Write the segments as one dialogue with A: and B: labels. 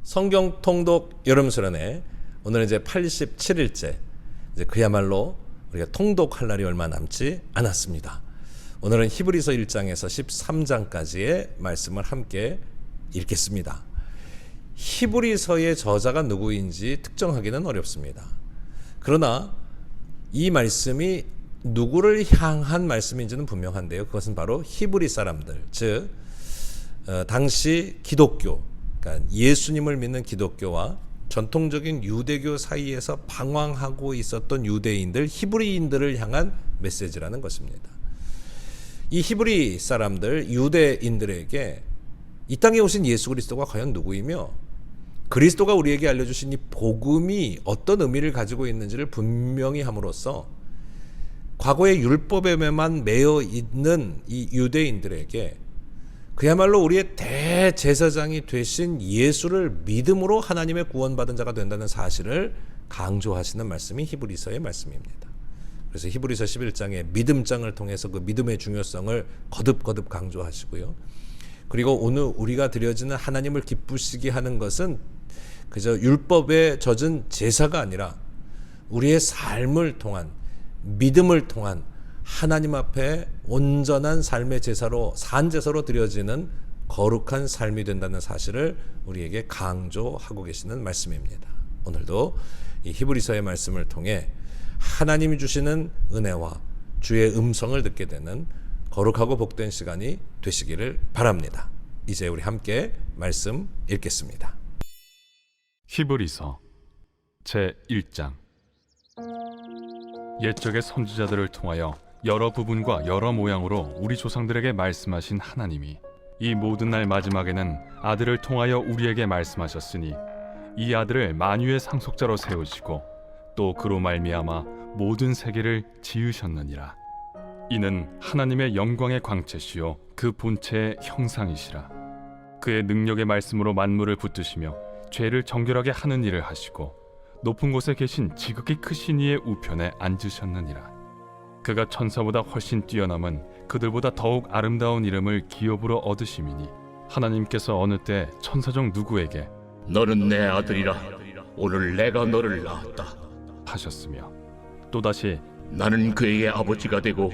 A: 성경 통독 여름 수련회 오늘은 이제 87일째, 이제 그야말로 우리가 통독할 날이 얼마 남지 않았습니다. 오늘은 히브리서 1장에서 13장까지의 말씀을 함께 읽겠습니다. 히브리서의 저자가 누구인지 특정하기는 어렵습니다. 그러나 이 말씀이 누구를 향한 말씀인지는 분명한데요. 그것은 바로 히브리 사람들, 즉 당시 기독교, 그러니까 예수님을 믿는 기독교와 전통적인 유대교 사이에서 방황하고 있었던 유대인들, 히브리인들을 향한 메시지라는 것입니다. 이 히브리 사람들, 유대인들에게 이 땅에 오신 예수 그리스도가 과연 누구이며 그리스도가 우리에게 알려주신 이 복음이 어떤 의미를 가지고 있는지를 분명히 함으로써 과거의 율법에만 매여 있는 이 유대인들에게 그야말로 우리의 대제사장이 되신 예수를 믿음으로 하나님의 구원받은 자가 된다는 사실을 강조하시는 말씀이 히브리서의 말씀입니다. 그래서 히브리서 11장의 믿음장을 통해서 그 믿음의 중요성을 거듭 강조하시고요. 그리고 오늘 우리가 드려지는 하나님을 기쁘시게 하는 것은 그저 율법에 젖은 제사가 아니라 우리의 삶을 통한, 믿음을 통한 하나님 앞에 온전한 삶의 제사로, 산제사로 드려지는 거룩한 삶이 된다는 사실을 우리에게 강조하고 계시는 말씀입니다. 오늘도 이 히브리서의 말씀을 통해 하나님이 주시는 은혜와 주의 음성을 듣게 되는 거룩하고 복된 시간이 되시기를 바랍니다. 이제 우리 함께 말씀 읽겠습니다.
B: 히브리서 제1장. 옛적의 선지자들을 통하여 여러 부분과 여러 모양으로 우리 조상들에게 말씀하신 하나님이 이 모든 날 마지막에는 아들을 통하여 우리에게 말씀하셨으니 이 아들을 만유의 상속자로 세우시고 또 그로 말미암아 모든 세계를 지으셨느니라. 이는 하나님의 영광의 광채시요 그 본체의 형상이시라. 그의 능력의 말씀으로 만물을 붙드시며 죄를 정결하게 하는 일을 하시고 높은 곳에 계신 지극히 크신 이의 우편에 앉으셨느니라. 그가 천사보다 훨씬 뛰어남은 그들보다 더욱 아름다운 이름을 기업으로 얻으심이니 하나님께서 어느 때 천사 중 누구에게
C: 너는 내 아들이라 오늘 내가 너를 낳았다
B: 하셨으며 또다시
C: 나는 그에게 아버지가 되고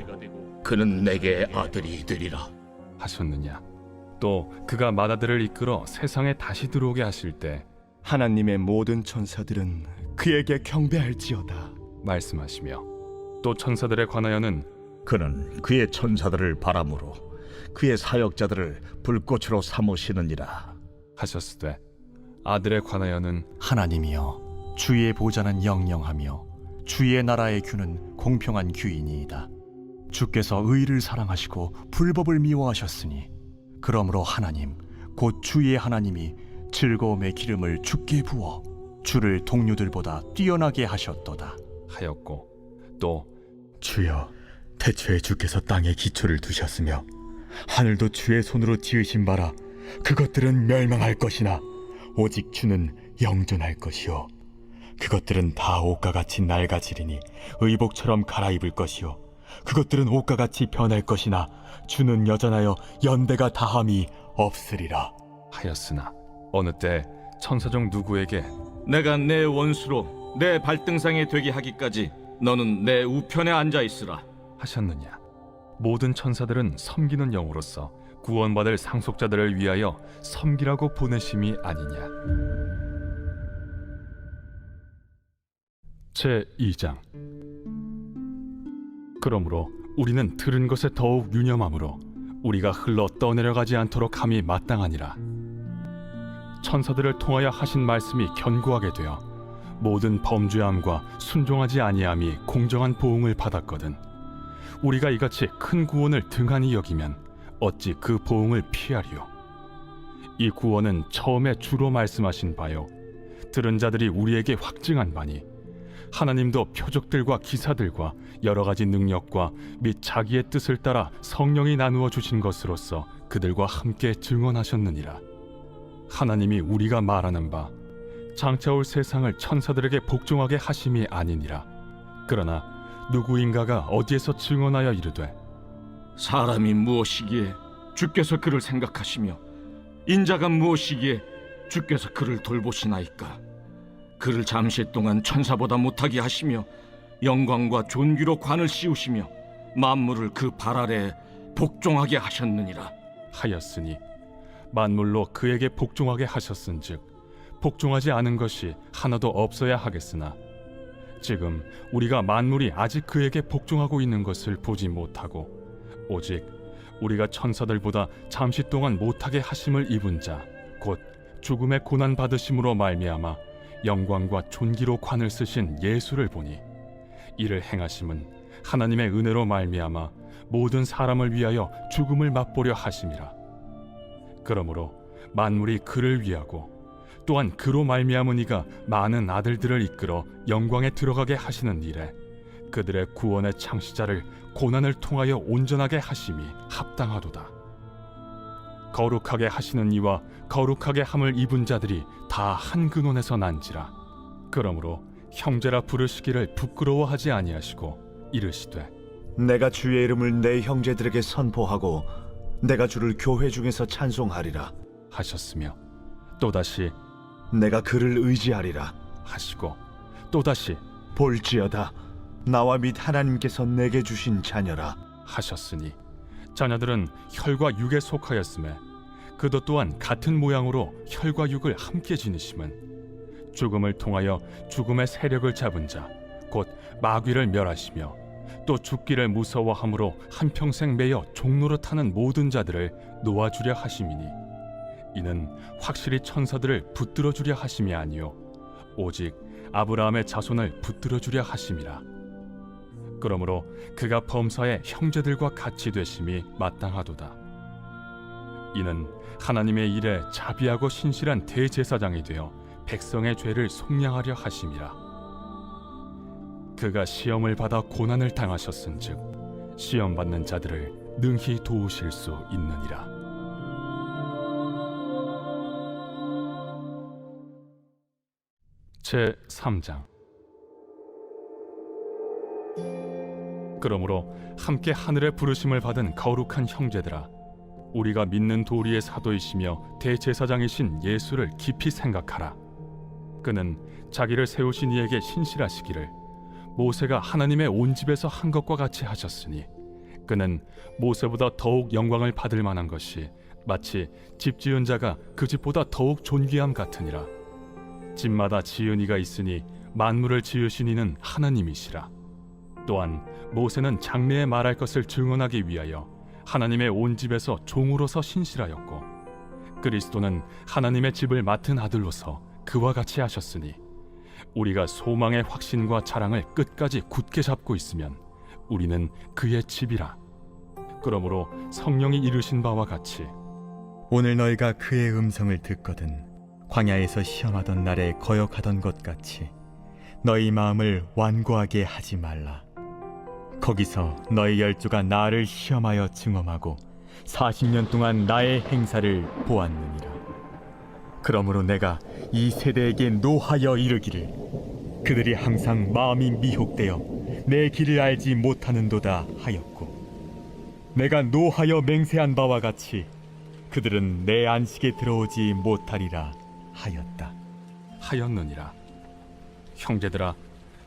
C: 그는 내게 아들이 되리라
B: 하셨느냐. 또 그가 맏아들을 이끌어 세상에 다시 들어오게 하실 때
D: 하나님의 모든 천사들은 그에게 경배할지어다
B: 말씀하시며 또 천사들에 관하여는
E: 그는 그의 천사들을 바람으로 그의 사역자들을 불꽃으로 삼으시느니라
B: 하셨으되 아들에 관하여는
D: 하나님이여 주의 보좌는 영영하며 주의 나라의 규는 공평한 규이니이다. 주께서 의를 사랑하시고 불법을 미워하셨으니 그러므로 하나님 곧 주의 하나님이 즐거움의 기름을 주께 부어 주를 동료들보다 뛰어나게 하셨도다
B: 하였고 또
F: 주여, 태초에 주께서 땅에 기초를 두셨으며 하늘도 주의 손으로 지으신 바라 그것들은 멸망할 것이나 오직 주는 영존할 것이요 그것들은 다 옷과 같이 낡아지리니 의복처럼 갈아입을 것이요 그것들은 옷과 같이 변할 것이나 주는 여전하여 연대가 다함이 없으리라
B: 하였으나 어느 때 천사 중 누구에게
G: 내가 내 원수로 내 발등상에 되게 하기까지 너는 내 우편에 앉아 있으라
B: 하셨느냐. 모든 천사들은 섬기는 영으로서 구원받을 상속자들을 위하여 섬기라고 보내심이 아니냐. 제2장. 그러므로 우리는 들은 것에 더욱 유념함으로 우리가 흘러 떠내려가지 않도록 함이 마땅하니라. 천사들을 통하여 하신 말씀이 견고하게 되어 모든 범죄함과 순종하지 아니함이 공정한 보응을 받았거든. 우리가 이같이 큰 구원을 등한히 여기면 어찌 그 보응을 피하리요. 이 구원은 처음에 주로 말씀하신 바요 들은 자들이 우리에게 확증한 바니 하나님도 표적들과 기사들과 여러 가지 능력과 및 자기의 뜻을 따라 성령이 나누어 주신 것으로서 그들과 함께 증언하셨느니라. 하나님이 우리가 말하는 바 장차 올 세상을 천사들에게 복종하게 하심이 아니니라. 그러나 누구인가가 어디에서 증언하여 이르되
G: 사람이 무엇이기에 주께서 그를 생각하시며 인자가 무엇이기에 주께서 그를 돌보시나이까. 그를 잠시 동안 천사보다 못하게 하시며 영광과 존귀로 관을 씌우시며 만물을 그 발 아래 복종하게 하셨느니라.
B: 하였으니 만물로 그에게 복종하게 하셨은즉 복종하지 않은 것이 하나도 없어야 하겠으나 지금 우리가 만물이 아직 그에게 복종하고 있는 것을 보지 못하고 오직 우리가 천사들보다 잠시 동안 못하게 하심을 입은 자 곧 죽음의 고난 받으심으로 말미암아 영광과 존귀로 관을 쓰신 예수를 보니 이를 행하심은 하나님의 은혜로 말미암아 모든 사람을 위하여 죽음을 맛보려 하심이라. 그러므로 만물이 그를 위하고 또한 그로 말미암은 이가 많은 아들들을 이끌어 영광에 들어가게 하시는 일에 그들의 구원의 창시자를 고난을 통하여 온전하게 하심이 합당하도다. 거룩하게 하시는 이와 거룩하게 함을 입은 자들이 다 한 근원에서 난지라. 그러므로 형제라 부르시기를 부끄러워하지 아니하시고 이르시되
H: 내가 주의 이름을 내 형제들에게 선포하고 내가 주를 교회 중에서 찬송하리라.
B: 하셨으며 또다시
H: 내가 그를 의지하리라.
B: 하시고 또다시
H: 볼지어다 나와 및 하나님께서 내게 주신 자녀라.
B: 하셨으니 자녀들은 혈과 육에 속하였음에 그도 또한 같은 모양으로 혈과 육을 함께 지니심은 죽음을 통하여 죽음의 세력을 잡은 자 곧 마귀를 멸하시며 또 죽기를 무서워함으로 한평생 매여 종노릇하는 모든 자들을 놓아주려 하심이니 이는 확실히 천사들을 붙들어 주려 하심이 아니요 오직 아브라함의 자손을 붙들어 주려 하심이라. 그러므로 그가 범사의 형제들과 같이 되심이 마땅하도다. 이는 하나님의 일에 자비하고 신실한 대제사장이 되어 백성의 죄를 속량하려 하심이라. 그가 시험을 받아 고난을 당하셨은즉 시험 받는 자들을 능히 도우실 수 있느니라. 제 3장. 그러므로 함께 하늘의 부르심을 받은 거룩한 형제들아, 우리가 믿는 도리의 사도이시며 대제사장이신 예수를 깊이 생각하라. 그는 자기를 세우신 이에게 신실하시기를 모세가 하나님의 온 집에서 한 것과 같이 하셨으니 그는 모세보다 더욱 영광을 받을 만한 것이 마치 집 지은 자가 그 집보다 더욱 존귀함 같으니라. 집마다 지은 이가 있으니 만물을 지으신 이는 하나님이시라. 또한 모세는 장래에 말할 것을 증언하기 위하여 하나님의 온 집에서 종으로서 신실하였고 그리스도는 하나님의 집을 맡은 아들로서 그와 같이 하셨으니 우리가 소망의 확신과 자랑을 끝까지 굳게 잡고 있으면 우리는 그의 집이라. 그러므로 성령이 이르신 바와 같이
F: 오늘 너희가 그의 음성을 듣거든 광야에서 시험하던 날에 거역하던 것 같이 너희 마음을 완고하게 하지 말라. 거기서 너희 열조가 나를 시험하여 증험하고 40년 동안 나의 행사를 보았느니라. 그러므로 내가 이 세대에게 노하여 이르기를 그들이 항상 마음이 미혹되어 내 길을 알지 못하는도다 하였고 내가 노하여 맹세한 바와 같이 그들은 내 안식에 들어오지 못하리라 하였다.
B: 하였느니라. 형제들아,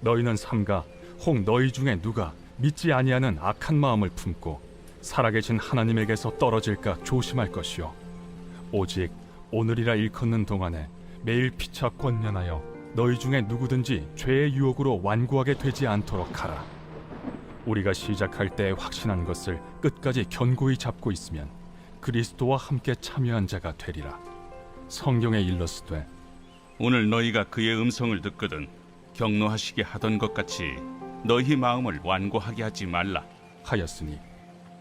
B: 너희는 삼가 혹 너희 중에 누가 믿지 아니하는 악한 마음을 품고 살아계신 하나님에게서 떨어질까 조심할 것이요 오직 오늘이라 일컫는 동안에 매일 피차 권면하여 너희 중에 누구든지 죄의 유혹으로 완고하게 되지 않도록 하라. 우리가 시작할 때 확신한 것을 끝까지 견고히 잡고 있으면 그리스도와 함께 참여한 자가 되리라. 성경에 일렀으되
I: 오늘 너희가 그의 음성을 듣거든 격노하시게 하던 것 같이 너희 마음을 완고하게 하지 말라
B: 하였으니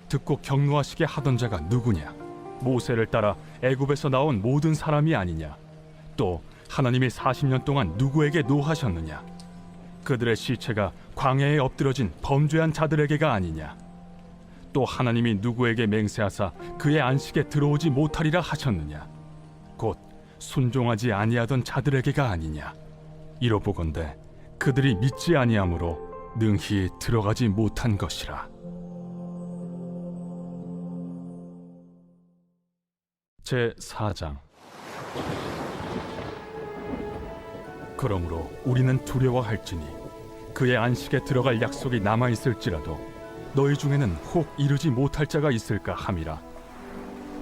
B: 듣고 격노하시게 하던 자가 누구냐? 모세를 따라 애굽에서 나온 모든 사람이 아니냐? 또 하나님이 40년 동안 누구에게 노하셨느냐? 그들의 시체가 광야에 엎드러진 범죄한 자들에게가 아니냐? 또 하나님이 누구에게 맹세하사 그의 안식에 들어오지 못하리라 하셨느냐? 곧 순종하지 아니하던 자들에게가 아니냐? 이로보건대 그들이 믿지 아니하므로 능히 들어가지 못한 것이라. 제 4장. 그러므로 우리는 두려워할지니 그의 안식에 들어갈 약속이 남아 있을지라도 너희 중에는 혹 이르지 못할 자가 있을까 함이라.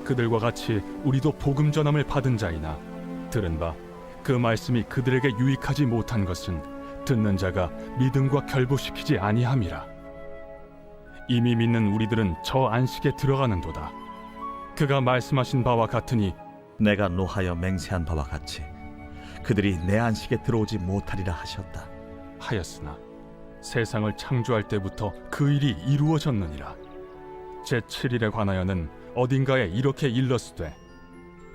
B: 그들과 같이 우리도 복음 전함을 받은 자이나 들은 바 그 말씀이 그들에게 유익하지 못한 것은 듣는 자가 믿음과 결부시키지 아니함이라. 이미 믿는 우리들은 저 안식에 들어가는도다. 그가 말씀하신 바와 같으니
E: 내가 노하여 맹세한 바와 같이 그들이 내 안식에 들어오지 못하리라 하셨다.
B: 하였으나 세상을 창조할 때부터 그 일이 이루어졌느니라. 제7일에 관하여는 어딘가에 이렇게 일렀으되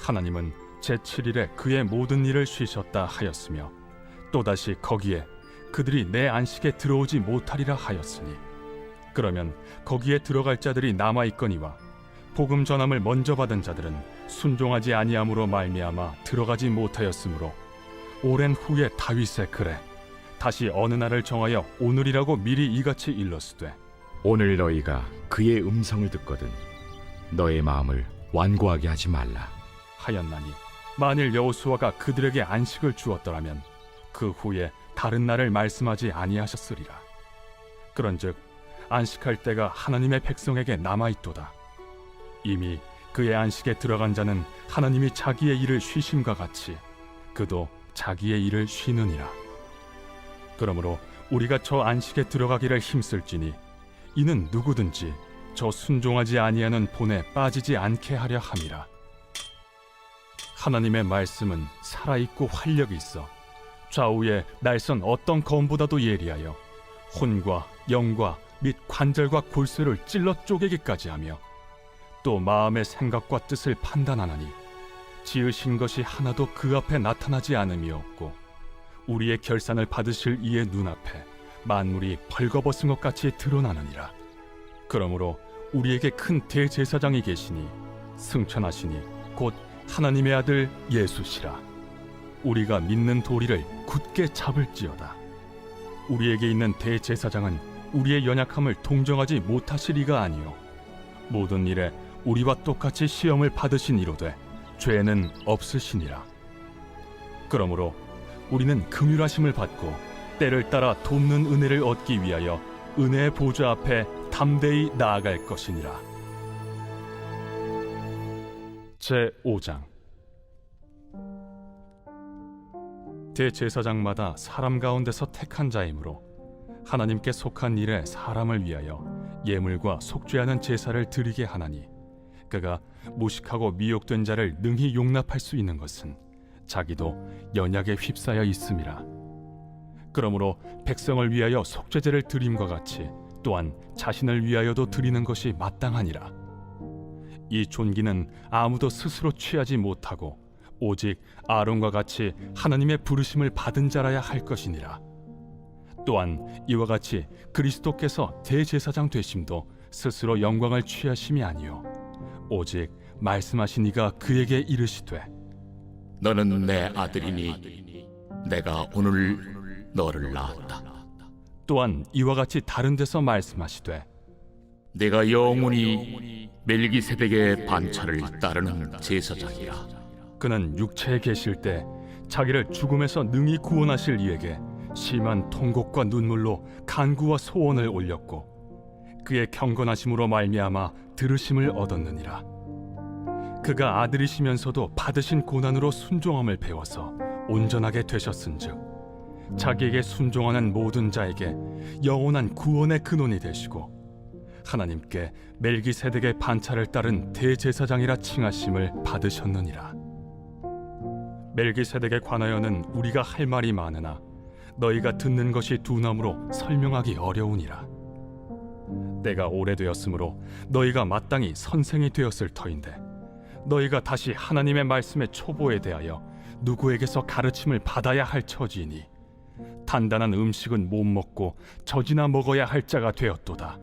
B: 하나님은 제7일에 그의 모든 일을 쉬셨다 하였으며 또다시 거기에 그들이 내 안식에 들어오지 못하리라 하였으니 그러면 거기에 들어갈 자들이 남아있거니와 복음 전함을 먼저 받은 자들은 순종하지 아니함으로 말미암아 들어가지 못하였으므로 오랜 후에 다윗의 글에 다시 어느 날을 정하여 오늘이라고 미리 이같이 일렀으되
J: 오늘 너희가 그의 음성을 듣거든 너의 마음을 완고하게 하지 말라
B: 하였나니 만일 여호수아가 그들에게 안식을 주었더라면 그 후에 다른 날을 말씀하지 아니하셨으리라. 그런즉 안식할 때가 하나님의 백성에게 남아있도다. 이미 그의 안식에 들어간 자는 하나님이 자기의 일을 쉬심과 같이 그도 자기의 일을 쉬느니라. 그러므로 우리가 저 안식에 들어가기를 힘쓸지니 이는 누구든지 저 순종하지 아니하는 본에 빠지지 않게 하려 함이라. 하나님의 말씀은 살아있고 활력이 있어 좌우에 날선 어떤 검보다도 예리하여 혼과 영과 및 관절과 골수를 찔러 쪼개기까지 하며 또 마음의 생각과 뜻을 판단하나니 지으신 것이 하나도 그 앞에 나타나지 않음이 없고 우리의 결산을 받으실 이의 눈앞에 만물이 벌거벗은 것 같이 드러나느니라. 그러므로 우리에게 큰 대제사장이 계시니 승천하시니 곧 하나님의 아들 예수시라. 우리가 믿는 도리를 굳게 잡을지어다. 우리에게 있는 대제사장은 우리의 연약함을 동정하지 못하실 이가 아니요 모든 일에 우리와 똑같이 시험을 받으신 이로되 죄는 없으시니라. 그러므로 우리는 긍휼하심을 받고 때를 따라 돕는 은혜를 얻기 위하여 은혜의 보좌 앞에 담대히 나아갈 것이니라. 제5장 대제사장마다 사람 가운데서 택한 자이므로 하나님께 속한 일에 사람을 위하여 예물과 속죄하는 제사를 드리게 하나니 그가 무식하고 미혹된 자를 능히 용납할 수 있는 것은 자기도 연약에 휩싸여 있음이라. 그러므로 백성을 위하여 속죄제를 드림과 같이 또한 자신을 위하여도 드리는 것이 마땅하니라. 이 존귀는 아무도 스스로 취하지 못하고 오직 아론과 같이 하나님의 부르심을 받은 자라야 할 것이니라. 또한 이와 같이 그리스도께서 대제사장 되심도 스스로 영광을 취하심이 아니요 오직 말씀하신 이가 그에게 이르시되
C: 너는 내 아들이니 내가 오늘 너를 낳았다.
B: 또한 이와 같이 다른 데서 말씀하시되
C: 내가 영원히 멜기세덱의 반차를 따르는 제사장이라.
B: 그는 육체에 계실 때 자기를 죽음에서 능히 구원하실 이에게 심한 통곡과 눈물로 간구와 소원을 올렸고 그의 경건하심으로 말미암아 들으심을 얻었느니라. 그가 아들이시면서도 받으신 고난으로 순종함을 배워서 온전하게 되셨은즉 자기에게 순종하는 모든 자에게 영원한 구원의 근원이 되시고 하나님께 멜기세덱의 반차를 따른 대제사장이라 칭하심을 받으셨느니라. 멜기세덱에 관하여는 우리가 할 말이 많으나 너희가 듣는 것이 둔함으로 설명하기 어려우니라. 때가 오래되었으므로 너희가 마땅히 선생이 되었을 터인데 너희가 다시 하나님의 말씀의 초보에 대하여 누구에게서 가르침을 받아야 할 처지이니 단단한 음식은 못 먹고 젖이나 먹어야 할 자가 되었도다.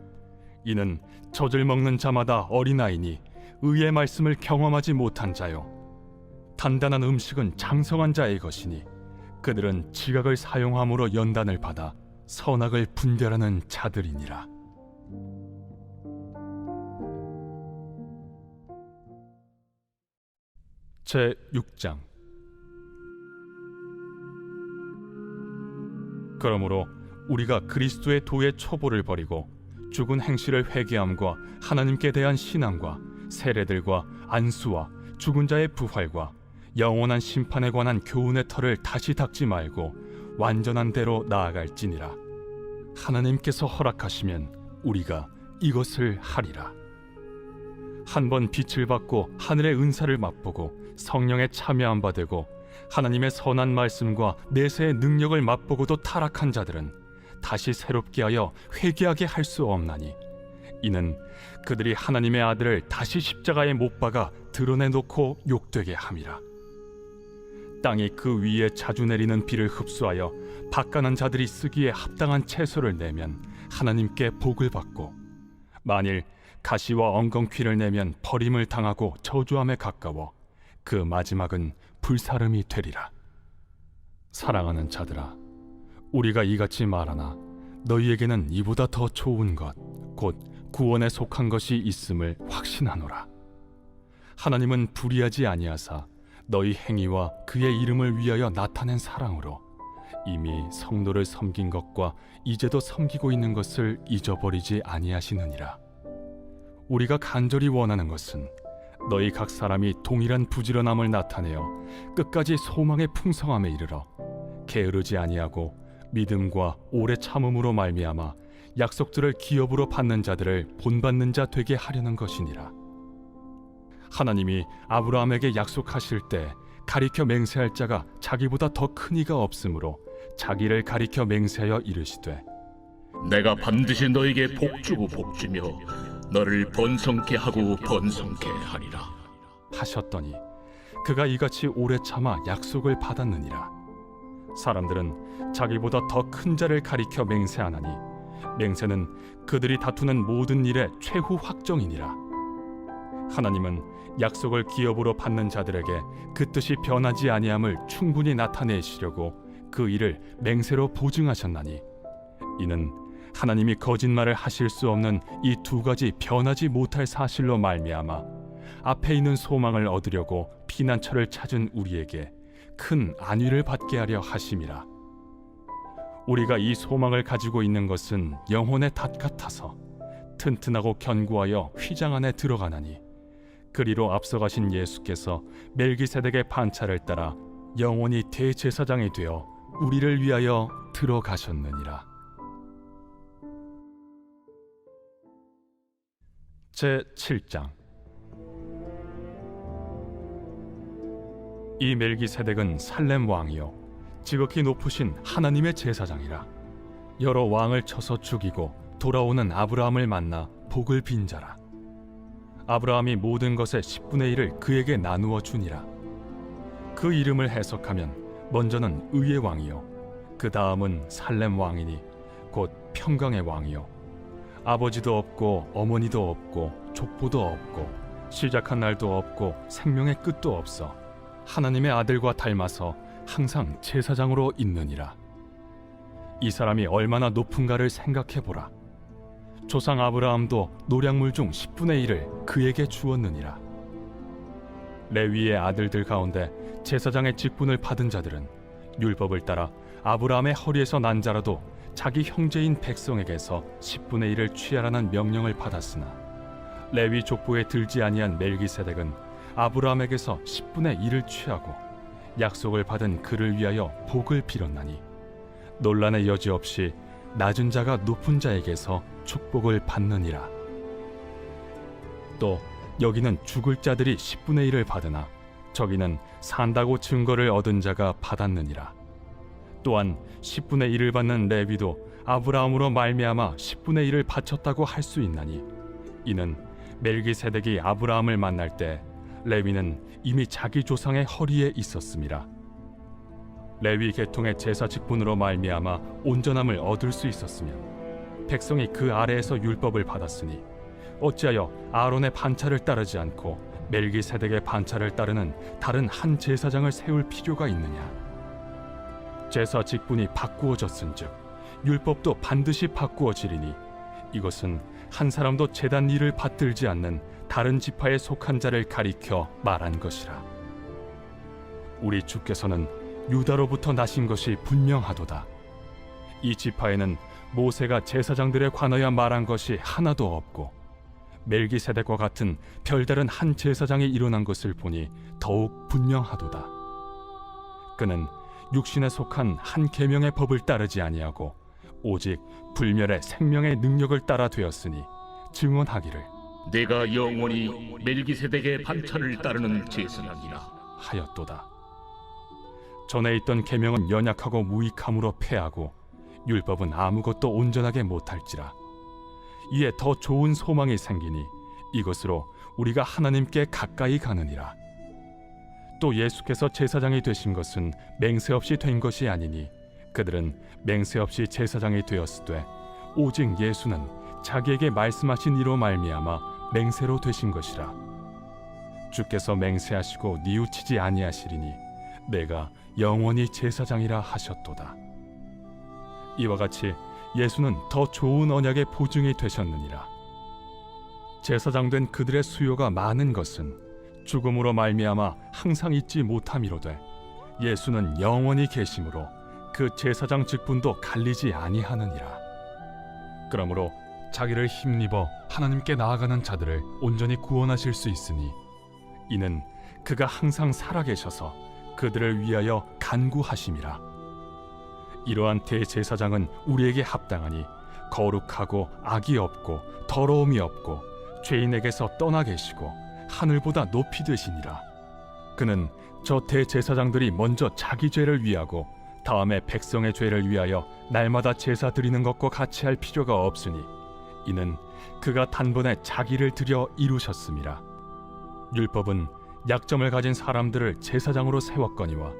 B: 이는 젖을 먹는 자마다 어린아이니 의의 말씀을 경험하지 못한 자요 단단한 음식은 장성한 자의 것이니 그들은 지각을 사용함으로 연단을 받아 선악을 분별하는 자들이니라. 제6장 그러므로 우리가 그리스도의 도의 초보를 버리고 죽은 행실을 회개함과 하나님께 대한 신앙과 세례들과 안수와 죽은 자의 부활과 영원한 심판에 관한 교훈의 털을 다시 닦지 말고 완전한 대로 나아갈지니라. 하나님께서 허락하시면 우리가 이것을 하리라. 한번 빛을 받고 하늘의 은사를 맛보고 성령에 참여한 바 되고 하나님의 선한 말씀과 내세의 능력을 맛보고도 타락한 자들은 다시 새롭게 하여 회개하게 할 수 없나니, 이는 그들이 하나님의 아들을 다시 십자가에 못 박아 드러내놓고 욕되게 함이라. 땅이 그 위에 자주 내리는 비를 흡수하여 박간한 자들이 쓰기에 합당한 채소를 내면 하나님께 복을 받고, 만일 가시와 엉겅퀴를 내면 버림을 당하고 저주함에 가까워 그 마지막은 불사름이 되리라. 사랑하는 자들아, 우리가 이같이 말하나 너희에게는 이보다 더 좋은 것, 곧 구원에 속한 것이 있음을 확신하노라. 하나님은 불의하지 아니하사 너희 행위와 그의 이름을 위하여 나타낸 사랑으로 이미 성도를 섬긴 것과 이제도 섬기고 있는 것을 잊어버리지 아니하시느니라. 우리가 간절히 원하는 것은 너희 각 사람이 동일한 부지런함을 나타내어 끝까지 소망의 풍성함에 이르러 게으르지 아니하고 믿음과 오래 참음으로 말미암아 약속들을 기업으로 받는 자들을 본받는 자 되게 하려는 것이니라. 하나님이 아브라함에게 약속하실 때 가리켜 맹세할 자가 자기보다 더 큰 이가 없으므로 자기를 가리켜 맹세하여 이르시되,
C: 내가 반드시 너에게 복주고 복주며 너를 번성케 하고 번성케 하리라
B: 하셨더니 그가 이같이 오래 참아 약속을 받았느니라. 사람들은 자기보다 더 큰 자를 가리켜 맹세하나니 맹세는 그들이 다투는 모든 일의 최후 확정이니라. 하나님은 약속을 기업으로 받는 자들에게 그 뜻이 변하지 아니함을 충분히 나타내시려고 그 일을 맹세로 보증하셨나니, 이는 하나님이 거짓말을 하실 수 없는 이 두 가지 변하지 못할 사실로 말미암아 앞에 있는 소망을 얻으려고 피난처를 찾은 우리에게 큰 안위를 받게 하려 하심이라. 우리가 이 소망을 가지고 있는 것은 영혼의 닷 같아서 튼튼하고 견고하여 휘장 안에 들어가나니, 그리로 앞서가신 예수께서 멜기세덱의 반차를 따라 영원히 대제사장이 되어 우리를 위하여 들어가셨느니라. 제7장. 이 멜기세덱은 살렘 왕이요 지극히 높으신 하나님의 제사장이라. 여러 왕을 쳐서 죽이고 돌아오는 아브라함을 만나 복을 빈 자라. 아브라함이 모든 것의 10분의 1을 그에게 나누어 주니라. 그 이름을 해석하면 먼저는 의의 왕이요 그 다음은 살렘 왕이니 곧 평강의 왕이요 아버지도 없고 어머니도 없고 족보도 없고 시작한 날도 없고 생명의 끝도 없어 하나님의 아들과 닮아서 항상 제사장으로 있느니라. 이 사람이 얼마나 높은가를 생각해보라. 조상 아브라함도 노량물 중 10분의 1을 그에게 주었느니라. 레위의 아들들 가운데 제사장의 직분을 받은 자들은 율법을 따라 아브라함의 허리에서 난 자라도 자기 형제인 백성에게서 10분의 1을 취하라는 명령을 받았으나, 레위 족보에 들지 아니한 멜기세덱은 아브라함에게서 10분의 1을 취하고 약속을 받은 그를 위하여 복을 빌었나니, 논란의 여지 없이 낮은 자가 높은 자에게서 축복을 받느니라. 또 여기는 죽을 자들이 10분의 1을 받으나 저기는 산다고 증거를 얻은 자가 받았느니라. 또한 10분의 1을 받는 레위도 아브라함으로 말미암아 10분의 1을 바쳤다고 할 수 있나니, 이는 멜기세덱이 아브라함을 만날 때 레위는 이미 자기 조상의 허리에 있었음이라. 레위 계통의 제사 직분으로 말미암아 온전함을 얻을 수 있었으면 백성이 그 아래에서 율법을 받았으니 어찌하여 아론의 반차를 따르지 않고 멜기세덱의 반차를 따르는 다른 한 제사장을 세울 필요가 있느냐? 제사 직분이 바꾸어졌은즉 율법도 반드시 바꾸어지리니, 이것은 한 사람도 제단 일을 받들지 않는 다른 지파에 속한 자를 가리켜 말한 것이라. 우리 주께서는 유다로부터 나신 것이 분명하도다. 이 지파에는 모세가 제사장들에 관하여 말한 것이 하나도 없고 멜기세덱과 같은 별다른 한 제사장이 일어난 것을 보니 더욱 분명하도다. 그는 육신에 속한 한 계명의 법을 따르지 아니하고 오직 불멸의 생명의 능력을 따라 되었으니 증언하기를
C: 내가 영원히 멜기세덱의 반차를 따르는 제사장이라
B: 하였도다. 전에 있던 계명은 연약하고 무익함으로 패하고 율법은 아무것도 온전하게 못할지라. 이에 더 좋은 소망이 생기니 이것으로 우리가 하나님께 가까이 가느니라. 또 예수께서 제사장이 되신 것은 맹세 없이 된 것이 아니니 그들은 맹세 없이 제사장이 되었으되 오직 예수는 자기에게 말씀하신 이로 말미암아 맹세로 되신 것이라. 주께서 맹세하시고 뉘우치지 아니하시리니 내가 영원히 제사장이라 하셨도다. 이와 같이 예수는 더 좋은 언약의 보증이 되셨느니라. 제사장 된 그들의 수요가 많은 것은 죽음으로 말미암아 항상 잊지 못함이로되 예수는 영원히 계심으로 그 제사장 직분도 갈리지 아니하느니라. 그러므로 자기를 힘입어 하나님께 나아가는 자들을 온전히 구원하실 수 있으니 이는 그가 항상 살아계셔서 그들을 위하여 간구하심이라. 이러한 대제사장은 우리에게 합당하니 거룩하고 악이 없고 더러움이 없고 죄인에게서 떠나 계시고 하늘보다 높이 되시니라. 그는 저 대제사장들이 먼저 자기 죄를 위하고 다음에 백성의 죄를 위하여 날마다 제사 드리는 것과 같이 할 필요가 없으니 이는 그가 단번에 자기를 드려 이루셨음이라. 율법은 약점을 가진 사람들을 제사장으로 세웠거니와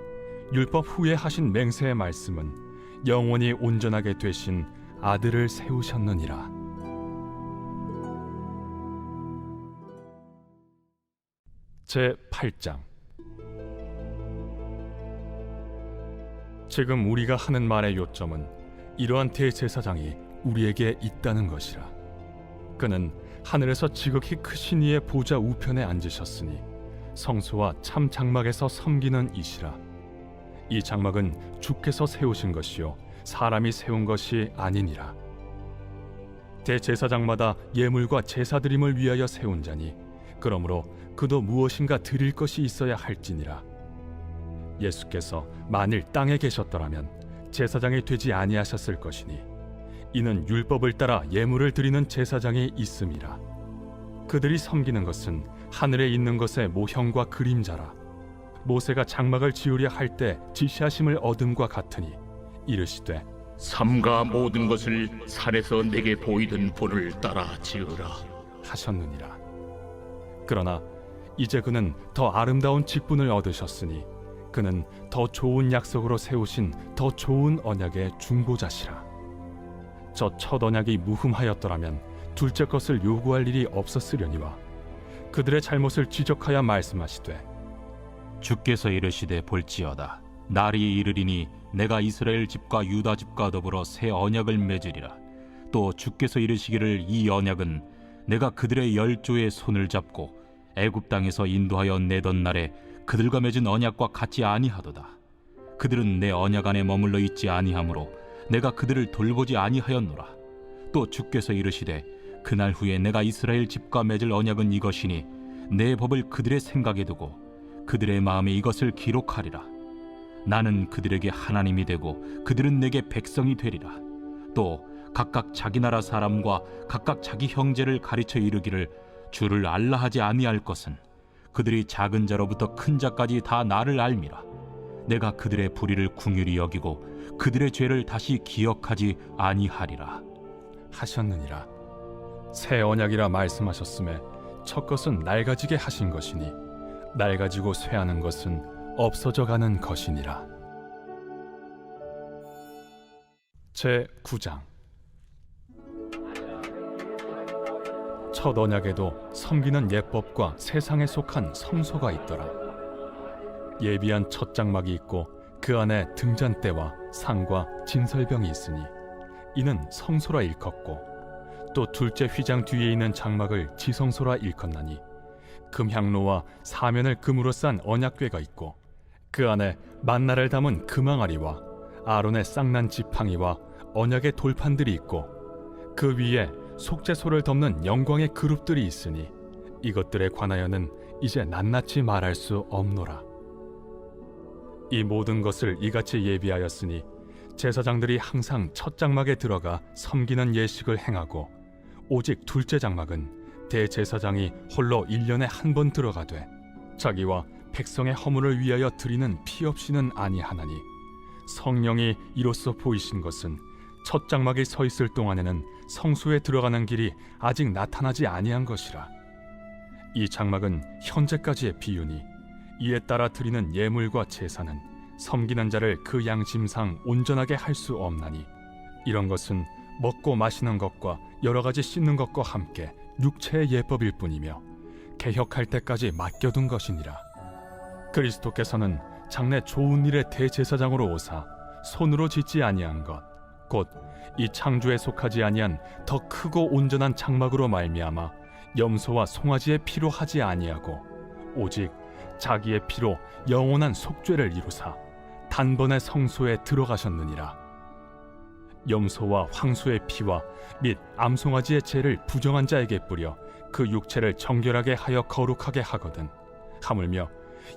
B: 율법 후에 하신 맹세의 말씀은 영원히 온전하게 되신 아들을 세우셨느니라. 제 8장. 지금 우리가 하는 말의 요점은 이러한 대제사장이 우리에게 있다는 것이라. 그는 하늘에서 지극히 크신 이의 보좌 우편에 앉으셨으니 성소와 참 장막에서 섬기는 이시라. 이 장막은 주께서 세우신 것이요 사람이 세운 것이 아니니라. 대제사장마다 예물과 제사드림을 위하여 세운 자니 그러므로 그도 무엇인가 드릴 것이 있어야 할지니라. 예수께서 만일 땅에 계셨더라면 제사장이 되지 아니하셨을 것이니 이는 율법을 따라 예물을 드리는 제사장이 있음이라. 그들이 섬기는 것은 하늘에 있는 것의 모형과 그림자라. 모세가 장막을 지으려 할 때 지시하심을 얻음과 같으니 이르시되
C: 삼가 모든 것을 산에서 내게 보이던 본을 따라 지으라
B: 하셨느니라. 그러나 이제 그는 더 아름다운 직분을 얻으셨으니 그는 더 좋은 약속으로 세우신 더 좋은 언약의 중보자시라. 저 첫 언약이 무흠하였더라면 둘째 것을 요구할 일이 없었으려니와 그들의 잘못을 지적하여 말씀하시되
K: 주께서 이르시되 볼지어다 날이 이르리니 내가 이스라엘 집과 유다 집과 더불어 새 언약을 맺으리라. 또 주께서 이르시기를 이 언약은 내가 그들의 열조의 손을 잡고 애굽 땅에서 인도하여 내던 날에 그들과 맺은 언약과 같지 아니하도다. 그들은 내 언약 안에 머물러 있지 아니하므로 내가 그들을 돌보지 아니하였노라. 또 주께서 이르시되 그날 후에 내가 이스라엘 집과 맺을 언약은 이것이니 내 법을 그들의 생각에 두고 그들의 마음에 이것을 기록하리라. 나는 그들에게 하나님이 되고 그들은 내게 백성이 되리라. 또 각각 자기 나라 사람과 각각 자기 형제를 가르쳐 이르기를 주를 알라 하지 아니할 것은 그들이 작은 자로부터 큰 자까지 다 나를 알미라. 내가 그들의 불의를 궁휼히 여기고 그들의 죄를 다시 기억하지 아니하리라
B: 하셨느니라. 새 언약이라 말씀하셨음에 첫 것은 낡아지게 하신 것이니 낡아지고 쇠하는 것은 없어져 가는 것이니라. 제 9장. 첫 언약에도 섬기는 예법과 세상에 속한 성소가 있더라. 예비한 첫 장막이 있고 그 안에 등잔대와 상과 진설병이 있으니 이는 성소라 일컫고 또 둘째 휘장 뒤에 있는 장막을 지성소라 일컫나니 금향로와 사면을 금으로 싼 언약궤가 있고 그 안에 만나를 담은 금항아리와 아론의 쌍난 지팡이와 언약의 돌판들이 있고 그 위에 속죄소를 덮는 영광의 그룹들이 있으니 이것들에 관하여는 이제 낱낱이 말할 수 없노라. 이 모든 것을 이같이 예비하였으니 제사장들이 항상 첫 장막에 들어가 섬기는 예식을 행하고 오직 둘째 장막은 대제사장이 홀로 1년에 한 번 들어가되 자기와 백성의 허물을 위하여 드리는 피 없이는 아니하나니 성령이 이로써 보이신 것은 첫 장막에 서 있을 동안에는 성소에 들어가는 길이 아직 나타나지 아니한 것이라. 이 장막은 현재까지의 비유니 이에 따라 드리는 예물과 제사는 섬기는 자를 그 양심상 온전하게 할 수 없나니 이런 것은 먹고 마시는 것과 여러 가지 씻는 것과 함께 육체의 예법일 뿐이며 개혁할 때까지 맡겨둔 것이니라. 그리스도께서는 장래 좋은 일의 대제사장으로 오사 손으로 짓지 아니한 것 곧 이 창조에 속하지 아니한 더 크고 온전한 장막으로 말미암아 염소와 송아지의 피로 하지 아니하고 오직 자기의 피로 영원한 속죄를 이루사 단번에 성소에 들어가셨느니라. 염소와 황소의 피와 및 암송아지의 죄를 부정한 자에게 뿌려 그 육체를 정결하게 하여 거룩하게 하거든 하물며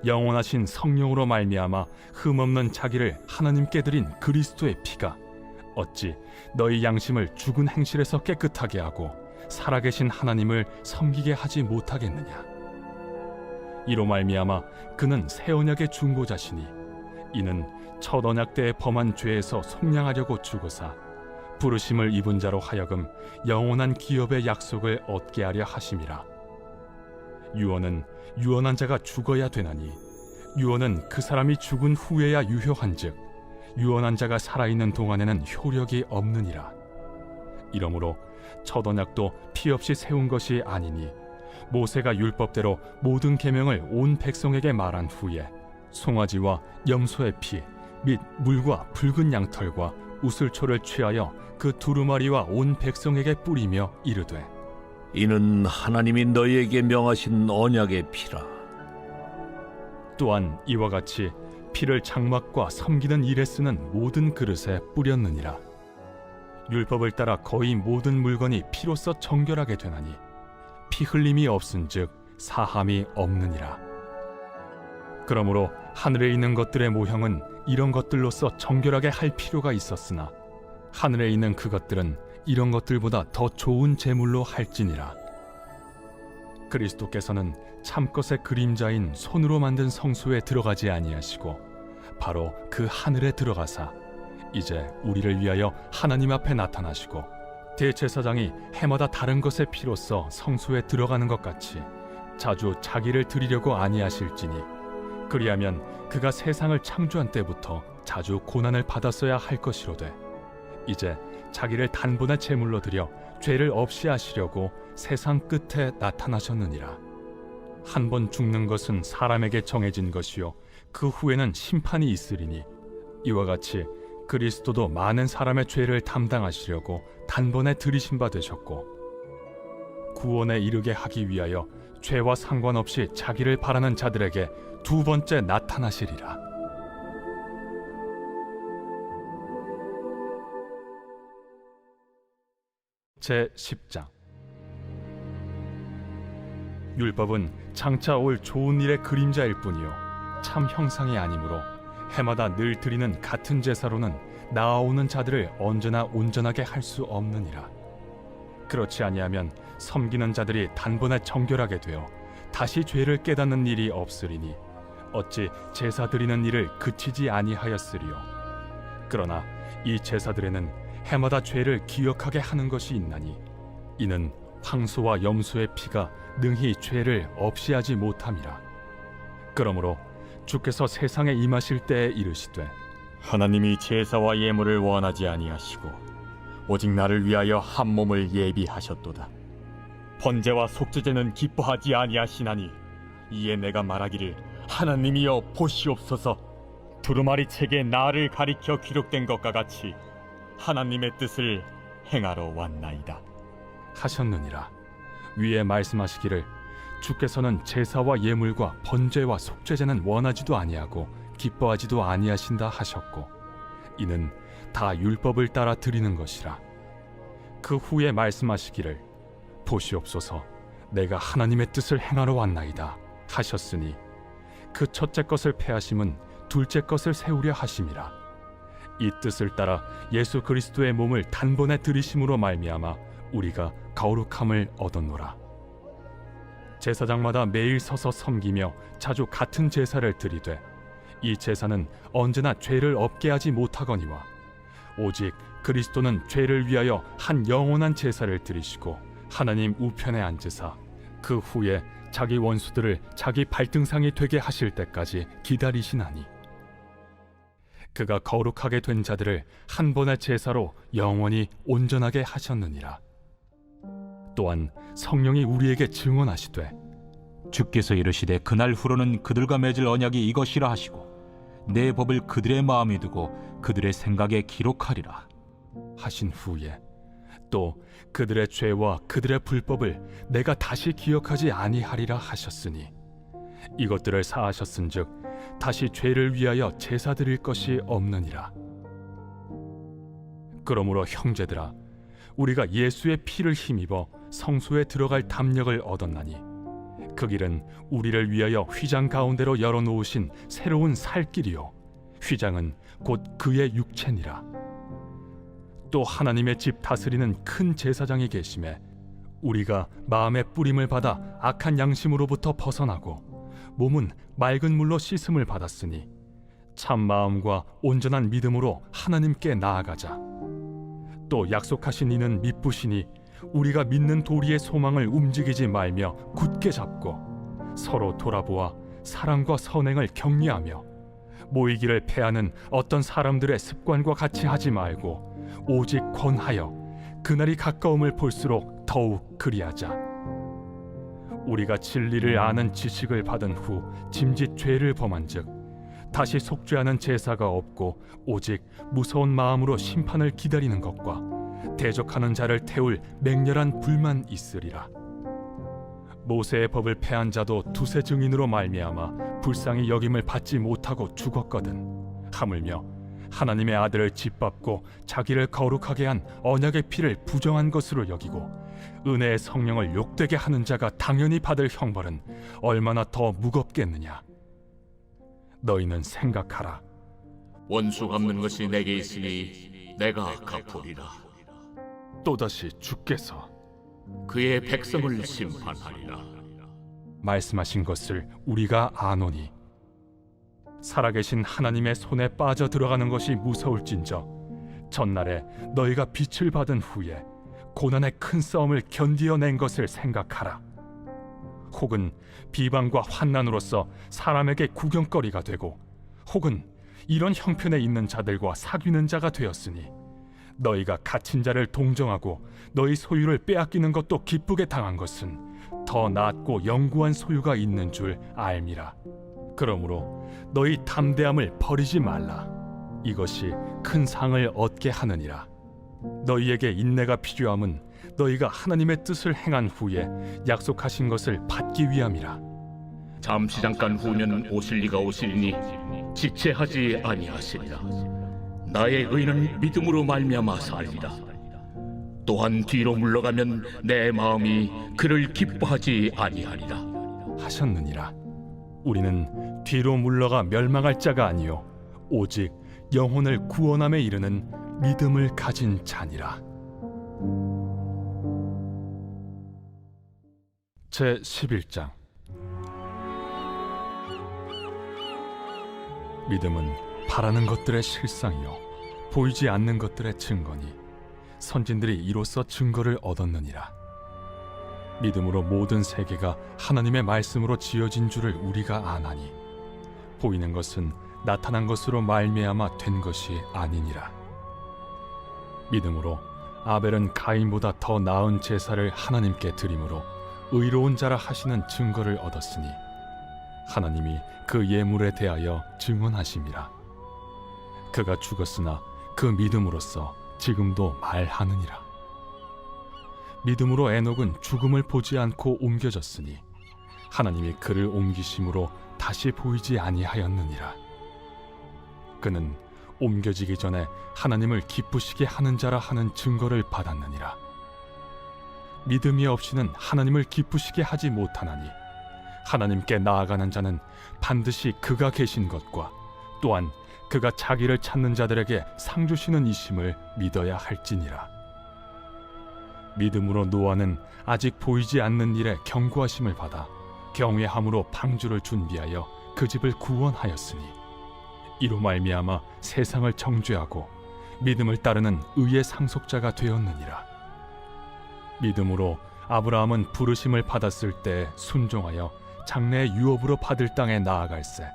B: 영원하신 성령으로 말미암아 흠없는 자기를 하나님께 드린 그리스도의 피가 어찌 너희 양심을 죽은 행실에서 깨끗하게 하고 살아계신 하나님을 섬기게 하지 못하겠느냐. 이로 말미암아 그는 새 언약의 중보자시니 이는 첫 언약 때에 범한 죄에서 속량하려고 죽으사 부르심을 입은 자로 하여금 영원한 기업의 약속을 얻게 하려 하심이라. 유언은 유언한 자가 죽어야 되나니 유언은 그 사람이 죽은 후에야 유효한즉 유언한 자가 살아있는 동안에는 효력이 없느니라. 이러므로 첫 언약도 피 없이 세운 것이 아니니 모세가 율법대로 모든 계명을 온 백성에게 말한 후에 송아지와 염소의 피 및 물과 붉은 양털과 우슬초를 취하여 그 두루마리와 온 백성에게 뿌리며 이르되
L: 이는 하나님이 너희에게 명하신 언약의 피라.
B: 또한 이와 같이 피를 장막과 섬기는 일에 쓰는 모든 그릇에 뿌렸느니라. 율법을 따라 거의 모든 물건이 피로써 정결하게 되나니 피 흘림이 없은즉 사함이 없느니라. 그러므로 하늘에 있는 것들의 모형은 이런 것들로서 정결하게 할 필요가 있었으나 하늘에 있는 그것들은 이런 것들보다 더 좋은 제물로 할지니라. 그리스도께서는 참것의 그림자인 손으로 만든 성소에 들어가지 아니하시고 바로 그 하늘에 들어가사 이제 우리를 위하여 하나님 앞에 나타나시고 대제사장이 해마다 다른 것의 피로써 성소에 들어가는 것 같이 자주 자기를 드리려고 아니하실지니 그리하면 그가 세상을 창조한 때부터 자주 고난을 받았어야 할 것이로되 이제 자기를 단번에 제물로 드려 죄를 없이 하시려고 세상 끝에 나타나셨느니라. 한 번 죽는 것은 사람에게 정해진 것이요 그 후에는 심판이 있으리니 이와 같이 그리스도도 많은 사람의 죄를 담당하시려고 단번에 들이신 바 되셨고 구원에 이르게 하기 위하여 죄와 상관없이 자기를 바라는 자들에게 두 번째 나타나시리라. 제10장 율법은 장차 올 좋은 일의 그림자일 뿐이요 참 형상이 아니므로 해마다 늘 드리는 같은 제사로는 나아오는 자들을 언제나 온전하게 할 수 없느니라. 그렇지 아니하면 섬기는 자들이 단번에 정결하게 되어 다시 죄를 깨닫는 일이 없으리니 어찌 제사 드리는 일을 그치지 아니하였으리요. 그러나 이 제사들에는 해마다 죄를 기억하게 하는 것이 있나니 이는 황소와 염소의 피가 능히 죄를 없이 하지 못함이라. 그러므로 주께서 세상에 임하실 때에 이르시되
F: 하나님이 제사와 예물을 원하지 아니하시고 오직 나를 위하여 한 몸을 예비하셨도다. 번제와 속죄제는 기뻐하지 아니하시나니 이에 내가 말하기를 하나님이여 보시옵소서. 두루마리 책에 나를 가리켜 기록된 것과 같이 하나님의 뜻을 행하러 왔나이다
B: 하셨느니라. 위에 말씀하시기를 주께서는 제사와 예물과 번제와 속죄제는 원하지도 아니하고 기뻐하지도 아니하신다 하셨고 이는 다 율법을 따라 드리는 것이라. 그 후에 말씀하시기를 보시옵소서 내가 하나님의 뜻을 행하러 왔나이다 하셨으니 그 첫째 것을 패하심은 둘째 것을 세우려 하심이라. 이 뜻을 따라 예수 그리스도의 몸을 단번에 들이심으로 말미암아 우리가 거룩함을 얻었노라. 제사장마다 매일 서서 섬기며 자주 같은 제사를 드리되 이 제사는 언제나 죄를 없게 하지 못하거니와 오직 그리스도는 죄를 위하여 한 영원한 제사를 드리시고 하나님 우편에 앉으사 그 후에 자기 원수들을 자기 발등상이 되게 하실 때까지 기다리시나니 그가 거룩하게 된 자들을 한 번의 제사로 영원히 온전하게 하셨느니라. 또한 성령이 우리에게 증언하시되
K: 주께서 이르시되 그날 후로는 그들과 맺을 언약이 이것이라 하시고 내 법을 그들의 마음에 두고 그들의 생각에 기록하리라
B: 하신 후에 또 그들의 죄와 그들의 불법을 내가 다시 기억하지 아니하리라 하셨으니 이것들을 사하셨은즉 다시 죄를 위하여 제사 드릴 것이 없느니라. 그러므로 형제들아 우리가 예수의 피를 힘입어 성소에 들어갈 담력을 얻었나니 그 길은 우리를 위하여 휘장 가운데로 열어놓으신 새로운 살 길이요 휘장은 곧 그의 육체니라. 또 하나님의 집 다스리는 큰 제사장이 계심에 우리가 마음의 뿌림을 받아 악한 양심으로부터 벗어나고 몸은 맑은 물로 씻음을 받았으니 참 마음과 온전한 믿음으로 하나님께 나아가자. 또 약속하신 이는 미쁘시니 우리가 믿는 도리의 소망을 움직이지 말며 굳게 잡고 서로 돌아보아 사랑과 선행을 격려하며 모이기를 패하는 어떤 사람들의 습관과 같이 하지 말고 오직 권하여 그날이 가까움을 볼수록 더욱 그리하자. 우리가 진리를 아는 지식을 받은 후 짐짓 죄를 범한즉 다시 속죄하는 제사가 없고 오직 무서운 마음으로 심판을 기다리는 것과 대적하는 자를 태울 맹렬한 불만 있으리라. 모세의 법을 패한 자도 두세 증인으로 말미암아 불쌍히 여김을 받지 못하고 죽었거든. 하물며 하나님의 아들을 짓밟고 자기를 거룩하게 한 언약의 피를 부정한 것으로 여기고 은혜의 성령을 욕되게 하는 자가 당연히 받을 형벌은 얼마나 더 무겁겠느냐. 너희는 생각하라.
C: 원수 갚는 것이 내게 있으니 내가 갚으리라.
B: 또다시 주께서
C: 그의 백성을 심판하리라.
B: 말씀하신 것을 우리가 아노니 살아계신 하나님의 손에 빠져 들어가는 것이 무서울진저 전날에 너희가 빛을 받은 후에 고난의 큰 싸움을 견디어낸 것을 생각하라. 혹은 비방과 환난으로서 사람에게 구경거리가 되고 혹은 이런 형편에 있는 자들과 사귀는 자가 되었으니 너희가 갇힌 자를 동정하고 너희 소유를 빼앗기는 것도 기쁘게 당한 것은 더 낫고 영구한 소유가 있는 줄 알미라. 그러므로 너희 담대함을 버리지 말라. 이것이 큰 상을 얻게 하느니라. 너희에게 인내가 필요함은 너희가 하나님의 뜻을 행한 후에 약속하신 것을 받기 위함이라.
C: 잠시 잠깐 후면 오실 이가 오시리니 지체하지 아니하시리라. 나의 의는 믿음으로 말미암아 살리라. 또한 뒤로 물러가면 내 마음이 그를 기뻐하지 아니하리라
B: 하셨느니라. 우리는 뒤로 물러가 멸망할 자가 아니요 오직 영혼을 구원함에 이르는 믿음을 가진 자니라. 제 11장. 믿음은 바라는 것들의 실상이요 보이지 않는 것들의 증거니 선진들이 이로써 증거를 얻었느니라. 믿음으로 모든 세계가 하나님의 말씀으로 지어진 줄을 우리가 아나니 보이는 것은 나타난 것으로 말미암아 된 것이 아니니라. 믿음으로 아벨은 가인보다 더 나은 제사를 하나님께 드림으로 의로운 자라 하시는 증거를 얻었으니 하나님이 그 예물에 대하여 증언하심이라. 그가 죽었으나 그 믿음으로써 지금도 말하느니라. 믿음으로 에녹은 죽음을 보지 않고 옮겨졌으니 하나님이 그를 옮기심으로 다시 보이지 아니하였느니라. 그는 옮겨지기 전에 하나님을 기쁘시게 하는 자라 하는 증거를 받았느니라. 믿음이 없이는 하나님을 기쁘시게 하지 못하나니 하나님께 나아가는 자는 반드시 그가 계신 것과 또한 그가 자기를 찾는 자들에게 상 주시는 이심을 믿어야 할지니라. 믿음으로 노아는 아직 보이지 않는 일에 경고하심을 받아 경외함으로 방주를 준비하여 그 집을 구원하였으니 이로 말미암아 세상을 정죄하고 믿음을 따르는 의의 상속자가 되었느니라. 믿음으로 아브라함은 부르심을 받았을 때 순종하여 장래의 유업으로 받을 땅에 나아갈새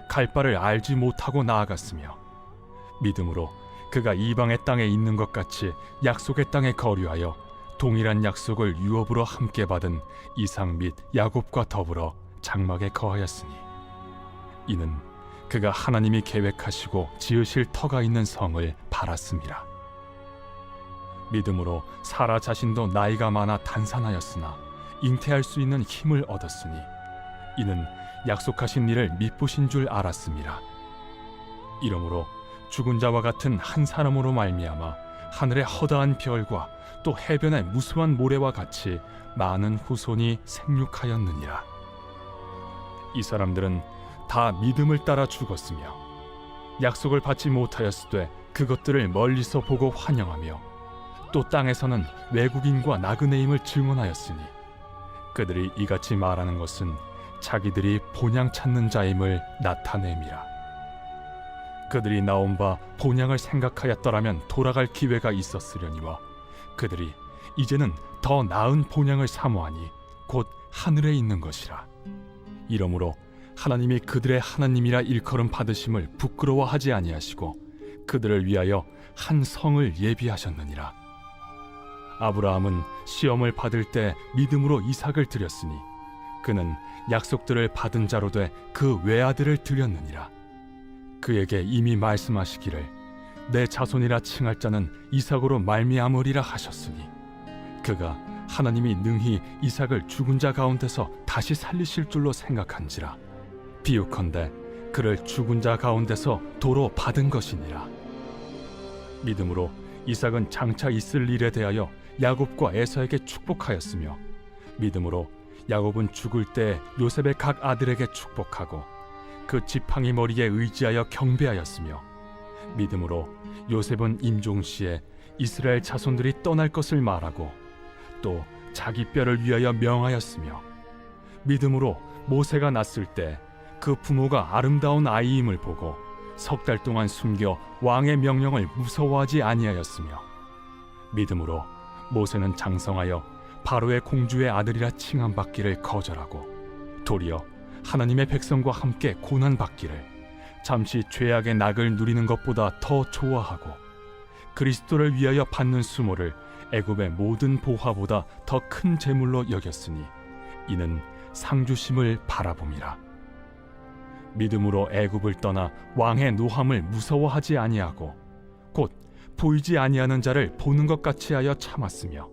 B: 갈 바를 알지 못하고 나아갔으며 믿음으로 그가 이방의 땅에 있는 것 같이 약속의 땅에 거류하여 동일한 약속을 유업으로 함께 받은 이삭 및 야곱과 더불어 장막에 거하였으니 이는 그가 하나님이 계획하시고 지으실 터가 있는 성을 바랐음이라. 믿음으로 사라 자신도 나이가 많아 단산하였으나 잉태할 수 있는 힘을 얻었으니 이는 약속하신 일을 미쁘신 줄 알았음이라. 이러므로 죽은 자와 같은 한 사람으로 말미암아 하늘의 허다한 별과 또 해변의 무수한 모래와 같이 많은 후손이 생육하였느니라. 이 사람들은 다 믿음을 따라 죽었으며 약속을 받지 못하였으되 그것들을 멀리서 보고 환영하며 또 땅에서는 외국인과 나그네임을 증언하였으니 그들이 이같이 말하는 것은 자기들이 본향 찾는 자임을 나타냄이라. 그들이 나온 바 본향을 생각하였더라면 돌아갈 기회가 있었으려니와 그들이 이제는 더 나은 본향을 사모하니 곧 하늘에 있는 것이라. 이러므로 하나님이 그들의 하나님이라 일컬음 받으심을 부끄러워하지 아니하시고 그들을 위하여 한 성을 예비하셨느니라. 아브라함은 시험을 받을 때 믿음으로 이삭을 드렸으니 그는 약속들을 받은 자로 돼 그 외아들을 드렸느니라. 그에게 이미 말씀하시기를 내 자손이라 칭할 자는 이삭으로 말미암으리라 하셨으니 그가 하나님이 능히 이삭을 죽은 자 가운데서 다시 살리실 줄로 생각한지라. 비유컨대 그를 죽은 자 가운데서 도로 받은 것이니라. 믿음으로 이삭은 장차 있을 일에 대하여 야곱과 에서에게 축복하였으며 믿음으로 야곱은 죽을 때 요셉의 각 아들에게 축복하고 그 지팡이 머리에 의지하여 경배하였으며 믿음으로 요셉은 임종시에 이스라엘 자손들이 떠날 것을 말하고 또 자기 뼈를 위하여 명하였으며 믿음으로 모세가 낳았을 때 그 부모가 아름다운 아이임을 보고 석 달 동안 숨겨 왕의 명령을 무서워하지 아니하였으며 믿음으로 모세는 장성하여 바로의 공주의 아들이라 칭함받기를 거절하고 도리어 하나님의 백성과 함께 고난받기를 잠시 죄악의 낙을 누리는 것보다 더 좋아하고 그리스도를 위하여 받는 수모를 애굽의 모든 보화보다 더 큰 재물로 여겼으니 이는 상주심을 바라봄이라. 믿음으로 애굽을 떠나 왕의 노함을 무서워하지 아니하고 곧 보이지 아니하는 자를 보는 것 같이 하여 참았으며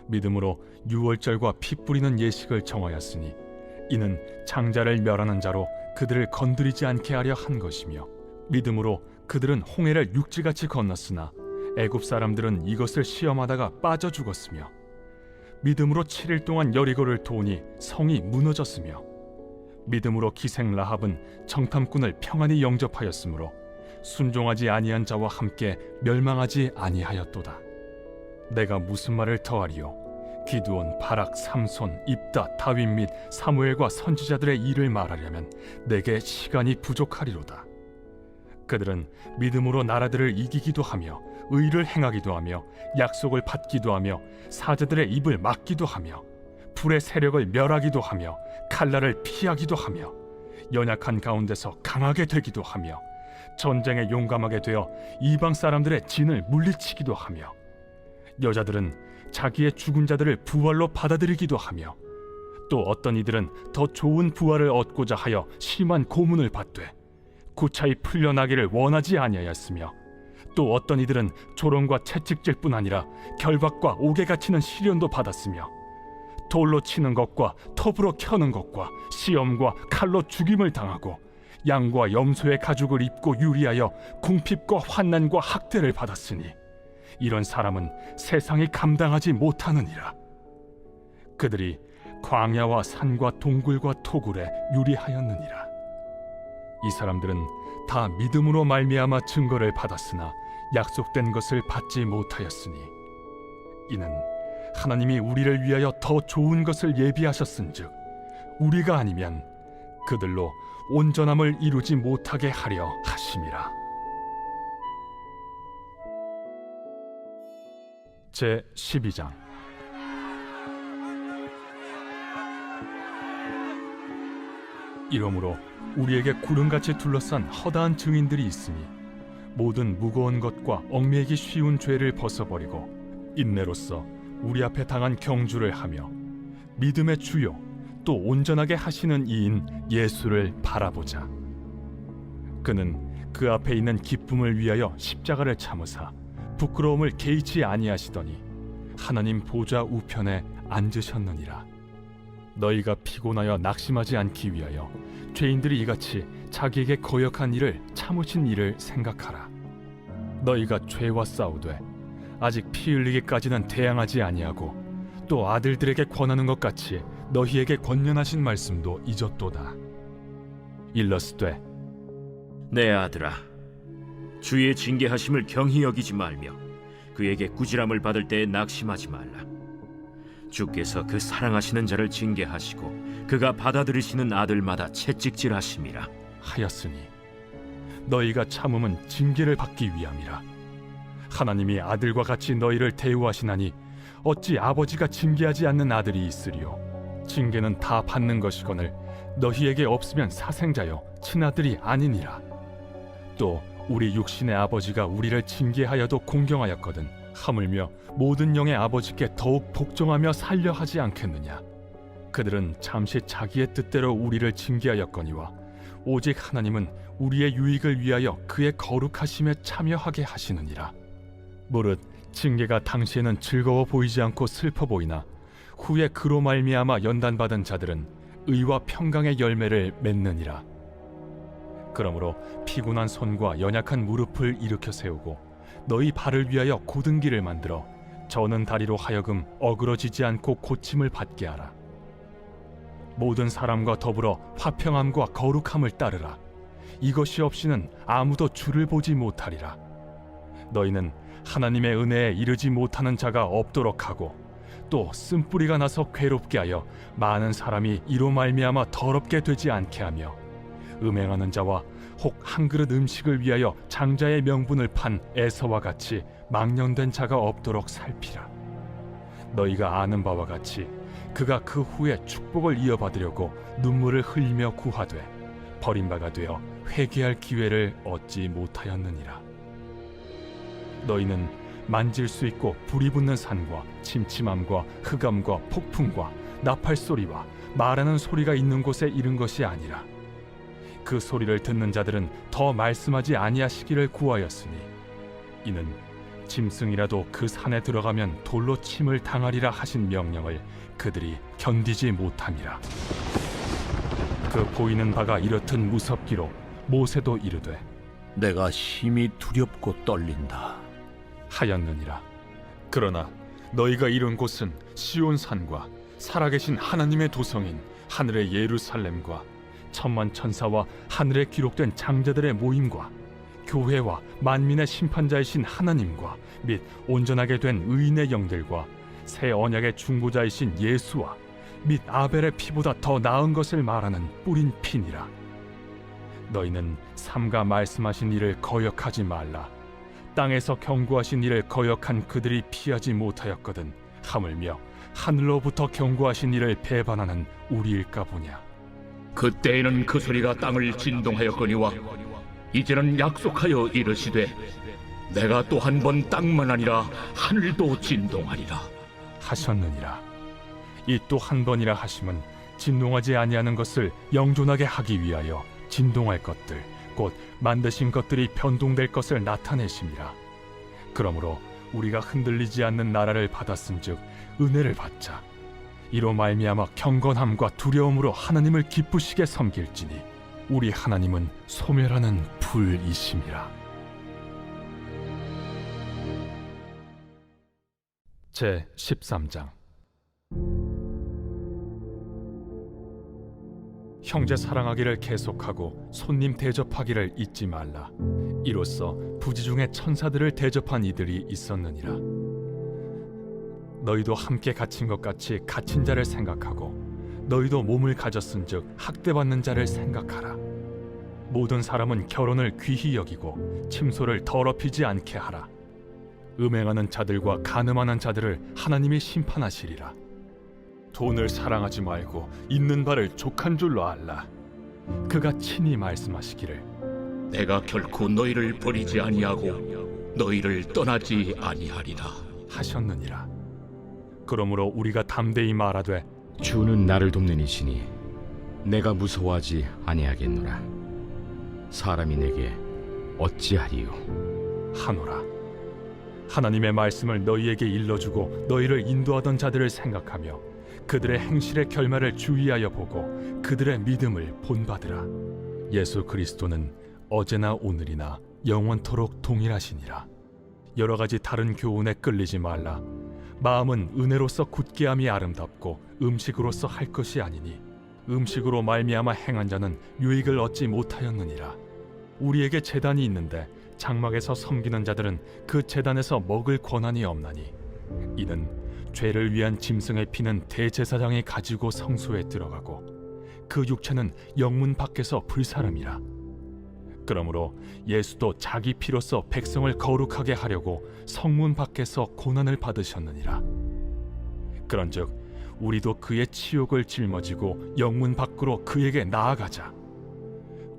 B: 믿음으로 유월절과 피 뿌리는 예식을 정하였으니 이는 장자를 멸하는 자로 그들을 건드리지 않게 하려 한 것이며 믿음으로 그들은 홍해를 육지같이 건넜으나 애굽 사람들은 이것을 시험하다가 빠져 죽었으며 믿음으로 7일 동안 여리고를 도우니 성이 무너졌으며 믿음으로 기생 라합은 정탐꾼을 평안히 영접하였으므로 순종하지 아니한 자와 함께 멸망하지 아니하였도다. 내가 무슨 말을 더하리요? 기드온, 바락, 삼손, 입다, 다윗 및 사무엘과 선지자들의 일을 말하려면 내게 시간이 부족하리로다. 그들은 믿음으로 나라들을 이기기도 하며 의를 행하기도 하며 약속을 받기도 하며 사자들의 입을 막기도 하며 불의 세력을 멸하기도 하며 칼날을 피하기도 하며 연약한 가운데서 강하게 되기도 하며 전쟁에 용감하게 되어 이방 사람들의 진을 물리치기도 하며 여자들은 자기의 죽은 자들을 부활로 받아들이기도 하며 또 어떤 이들은 더 좋은 부활을 얻고자 하여 심한 고문을 받되 구차히 풀려나기를 원하지 아니하였으며 또 어떤 이들은 조롱과 채찍질 뿐 아니라 결박과 옥에 갇히는 시련도 받았으며 돌로 치는 것과 톱으로 켜는 것과 시험과 칼로 죽임을 당하고 양과 염소의 가죽을 입고 유리하여 궁핍과 환난과 학대를 받았으니 이런 사람은 세상이 감당하지 못하느니라. 그들이 광야와 산과 동굴과 토굴에 유리하였느니라. 이 사람들은 다 믿음으로 말미암아 증거를 받았으나 약속된 것을 받지 못하였으니 이는 하나님이 우리를 위하여 더 좋은 것을 예비하셨은즉 우리가 아니면 그들로 온전함을 이루지 못하게 하려 하심이라. 제 12장. 이러므로 우리에게 구름같이 둘러싼 허다한 증인들이 있으니 모든 무거운 것과 얽매이기 쉬운 죄를 벗어버리고 인내로써 우리 앞에 당한 경주를 하며 믿음의 주요 또 온전하게 하시는 이인 예수를 바라보자. 그는 그 앞에 있는 기쁨을 위하여 십자가를 참으사 부끄러움을 개의치 아니하시더니 하나님 보좌 우편에 앉으셨느니라. 너희가 피곤하여 낙심하지 않기 위하여 죄인들이 이같이 자기에게 거역한 일을 참으신 일을 생각하라. 너희가 죄와 싸우되 아직 피 흘리기까지는 대항하지 아니하고 또 아들들에게 권하는 것 같이 너희에게 권면하신 말씀도 잊었도다. 일러스되
M: 내 아들아, 주의 징계하심을 경히 여기지 말며 그에게 꾸지람을 받을 때에 낙심하지 말라. 주께서 그 사랑하시는 자를 징계하시고 그가 받아들이시는 아들마다 채찍질하심이라
B: 하였으니 너희가 참음은 징계를 받기 위함이라. 하나님이 아들과 같이 너희를 대우하시나니 어찌 아버지가 징계하지 않는 아들이 있으리요. 징계는 다 받는 것이거늘 너희에게 없으면 사생자여 친아들이 아니니라. 또 우리 육신의 아버지가 우리를 징계하여도 공경하였거든 하물며 모든 영의 아버지께 더욱 복종하며 살려 하지 않겠느냐. 그들은 잠시 자기의 뜻대로 우리를 징계하였거니와 오직 하나님은 우리의 유익을 위하여 그의 거룩하심에 참여하게 하시느니라. 무릇 징계가 당시에는 즐거워 보이지 않고 슬퍼 보이나 후에 그로 말미암아 연단받은 자들은 의와 평강의 열매를 맺느니라. 그러므로 피곤한 손과 연약한 무릎을 일으켜 세우고 너희 발을 위하여 곧은 길을 만들어 저는 다리로 하여금 어그러지지 않고 고침을 받게 하라. 모든 사람과 더불어 화평함과 거룩함을 따르라. 이것이 없이는 아무도 주를 보지 못하리라. 너희는 하나님의 은혜에 이르지 못하는 자가 없도록 하고 또 쓴뿌리가 나서 괴롭게 하여 많은 사람이 이로 말미암아 더럽게 되지 않게 하며 음행하는 자와 혹 한 그릇 음식을 위하여 장자의 명분을 판 에서와 같이 망령된 자가 없도록 살피라. 너희가 아는 바와 같이 그가 그 후에 축복을 이어받으려고 눈물을 흘리며 구하되 버림바가 되어 회개할 기회를 얻지 못하였느니라. 너희는 만질 수 있고 불이 붙는 산과 침침함과 흑암과 폭풍과 나팔 소리와 말하는 소리가 있는 곳에 이른 것이 아니라 그 소리를 듣는 자들은 더 말씀하지 아니하시기를 구하였으니 이는 짐승이라도 그 산에 들어가면 돌로 침을 당하리라 하신 명령을 그들이 견디지 못함이라. 그 보이는 바가 이렇듯 무섭기로 모세도 이르되
L: 내가 심히 두렵고 떨린다
B: 하였느니라. 그러나 너희가 이룬 곳은 시온산과 살아계신 하나님의 도성인 하늘의 예루살렘과 천만 천사와 하늘에 기록된 장자들의 모임과 교회와 만민의 심판자이신 하나님과 및 온전하게 된 의인의 영들과 새 언약의 중보자이신 예수와 및 아벨의 피보다 더 나은 것을 말하는 뿌린 피니라. 너희는 삼가 말씀하신 일을 거역하지 말라. 땅에서 경고하신 일을 거역한 그들이 피하지 못하였거든 하물며 하늘로부터 경고하신 일을 배반하는 우리일까 보냐.
C: 그때에는 그 소리가 땅을 진동하였거니와 이제는 약속하여 이르시되 내가 또 한 번 땅만 아니라 하늘도 진동하리라
B: 하셨느니라. 이 또 한 번이라 하심은 진동하지 아니하는 것을 영존하게 하기 위하여 진동할 것들 곧 만드신 것들이 변동될 것을 나타내심이라. 그러므로 우리가 흔들리지 않는 나라를 받았은즉 은혜를 받자. 이로 말미암아 경건함과 두려움으로 하나님을 기쁘시게 섬길지니 우리 하나님은 소멸하는 불이심이라. 제 13장. 형제 사랑하기를 계속하고 손님 대접하기를 잊지 말라. 이로써 부지 중에 천사들을 대접한 이들이 있었느니라. 너희도 함께 갇힌 것 같이 갇힌 자를 생각하고 너희도 몸을 가졌은즉 학대받는 자를 생각하라. 모든 사람은 결혼을 귀히 여기고 침소를 더럽히지 않게 하라. 음행하는 자들과 간음하는 자들을 하나님이 심판하시리라. 돈을 사랑하지 말고 있는 바를 족한 줄로 알라. 그가 친히 말씀하시기를
C: 내가 결코 너희를 버리지 아니하고 너희를 떠나지 아니하리라
B: 하셨느니라. 그러므로 우리가 담대히 말하되
J: 주는 나를 돕는 이시니 내가 무서워하지 아니하겠노라. 사람이 내게 어찌하리요
B: 하노라. 하나님의 말씀을 너희에게 일러주고 너희를 인도하던 자들을 생각하며 그들의 행실의 결말을 주의하여 보고 그들의 믿음을 본받으라. 예수 그리스도는 어제나 오늘이나 영원토록 동일하시니라. 여러 가지 다른 교훈에 끌리지 말라. 마음은 은혜로서 굳게함이 아름답고 음식으로서 할 것이 아니니 음식으로 말미암아 행한 자는 유익을 얻지 못하였느니라. 우리에게 제단이 있는데 장막에서 섬기는 자들은 그 제단에서 먹을 권한이 없나니 이는 죄를 위한 짐승의 피는 대제사장이 가지고 성소에 들어가고 그 육체는 영문 밖에서 불사름이라. 그러므로 예수도 자기 피로써 백성을 거룩하게 하려고 성문 밖에서 고난을 받으셨느니라. 그런즉 우리도 그의 치욕을 짊어지고 영문 밖으로 그에게 나아가자.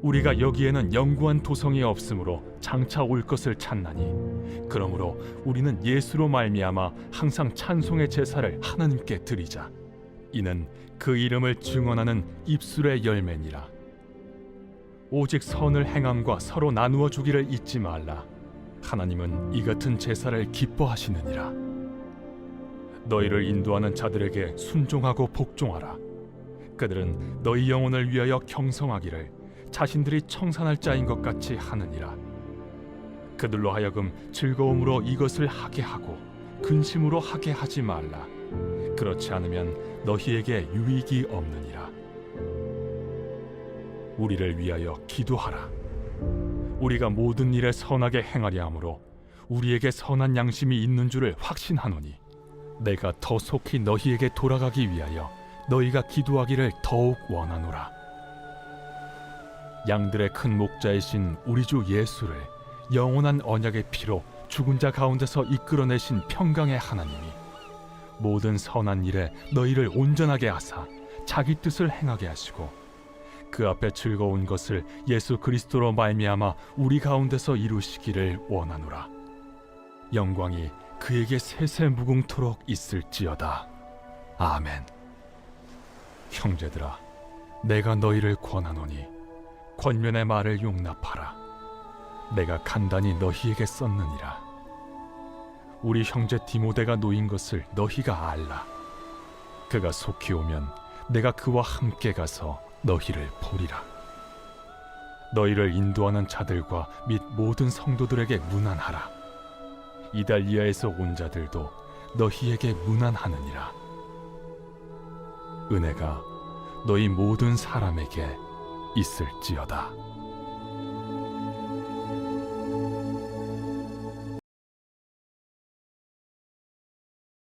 B: 우리가 여기에는 영구한 도성이 없으므로 장차 올 것을 찾나니 그러므로 우리는 예수로 말미암아 항상 찬송의 제사를 하나님께 드리자. 이는 그 이름을 증언하는 입술의 열매니라. 오직 선을 행함과 서로 나누어 주기를 잊지 말라. 하나님은 이 같은 제사를 기뻐하시느니라. 너희를 인도하는 자들에게 순종하고 복종하라. 그들은 너희 영혼을 위하여 경성하기를 자신들이 청산할 자인 것 같이 하느니라. 그들로 하여금 즐거움으로 이것을 하게 하고 근심으로 하게 하지 말라. 그렇지 않으면 너희에게 유익이 없느니라. 우리를 위하여 기도하라. 우리가 모든 일에 선하게 행하려 함으로 우리에게 선한 양심이 있는 줄을 확신하노니 내가 더 속히 너희에게 돌아가기 위하여 너희가 기도하기를 더욱 원하노라. 양들의 큰 목자이신 우리 주 예수를 영원한 언약의 피로 죽은 자 가운데서 이끌어내신 평강의 하나님이 모든 선한 일에 너희를 온전하게 하사 자기 뜻을 행하게 하시고 그 앞에 즐거운 것을 예수 그리스도로 말미암아 우리 가운데서 이루시기를 원하노라. 영광이 그에게 세세무궁토록 있을지어다. 아멘. 형제들아, 내가 너희를 권하노니 권면의 말을 용납하라. 내가 간단히 너희에게 썼느니라. 우리 형제 디모데가 놓인 것을 너희가 알라. 그가 속히 오면 내가 그와 함께 가서 너희를 보리라. 너희를 인도하는 자들과 및 모든 성도들에게 문안하라. 이달리아에서 온 자들도 너희에게 문안하느니라. 은혜가 너희 모든 사람에게 있을지어다.